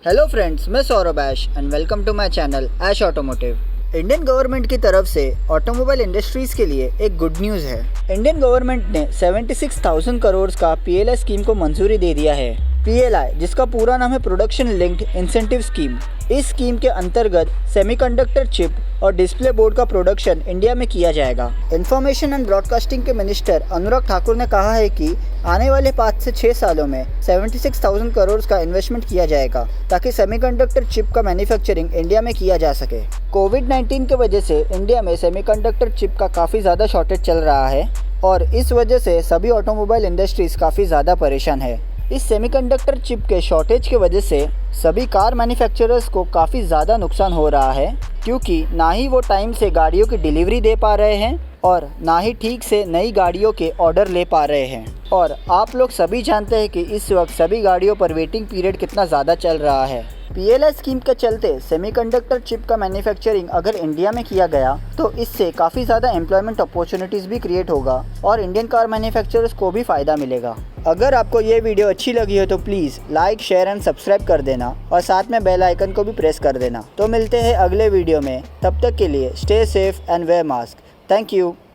Hello friends, मैं Saurabh Ash and welcome to my channel Ash automotive. Indian government की तरफ से ऑटोमोबाइल इंडस्ट्रीज़ के लिए एक गुड न्यूज़ है। इंडियन गवर्नमेंट ने 76,000 करोड़ का PLI स्कीम को मंजूरी दे दिया है। PLI, जिसका पूरा नाम है प्रोडक्शन लिंक्ड इंसेंटिव स्कीम। इस स्कीम के अंतर्गत सेमीकंडक्टर चिप और डिस्प्ले बोर्ड का प्रोडक्शन इंडिया में किया जाएगा। इंफॉर्मेशन एंड ब्रॉडकास्टिंग के मिनिस्टर अनुराग ठाकुर ने कहा है कि आने वाले 5 से 6 सालों में 76,000 करोड़ का इन्वेस्टमेंट किया जाएगा ताकि सेमीकंडक्टर चिप का मैन्युफैक्चरिंग इंडिया में किया जा सके। कोविड-19 की वजह से इंडिया में सेमीकंडक्टर चिप का काफ़ी ज़्यादा शॉर्टेज चल रहा है और इस वजह से सभी ऑटोमोबाइल इंडस्ट्रीज़ काफ़ी ज़्यादा परेशान है। इस सेमीकंडक्टर चिप के शॉर्टेज की वजह से सभी कार मैन्युफैक्चरर्स को काफ़ी ज़्यादा नुकसान हो रहा है, क्योंकि ना ही वो टाइम से गाड़ियों की डिलीवरी दे पा रहे हैं और ना ही ठीक से नई गाड़ियों के ऑर्डर ले पा रहे हैं। और आप लोग सभी जानते हैं कि इस वक्त सभी गाड़ियों पर वेटिंग पीरियड कितना ज़्यादा चल रहा है। PLI स्कीम के चलते सेमीकंडक्टर चिप का मैन्युफैक्चरिंग अगर इंडिया में किया गया तो इससे काफ़ी ज़्यादा एम्प्लॉयमेंट अपॉर्चुनिटीज़ भी क्रिएट होगा और इंडियन कार मैन्युफैक्चरर्स को भी फ़ायदा मिलेगा। अगर आपको ये वीडियो अच्छी लगी हो तो please like, share and subscribe कर देना और साथ में बेल आइकन को भी प्रेस कर देना। तो मिलते हैं अगले वीडियो में, तब तक के लिए stay safe and wear mask. Thank you.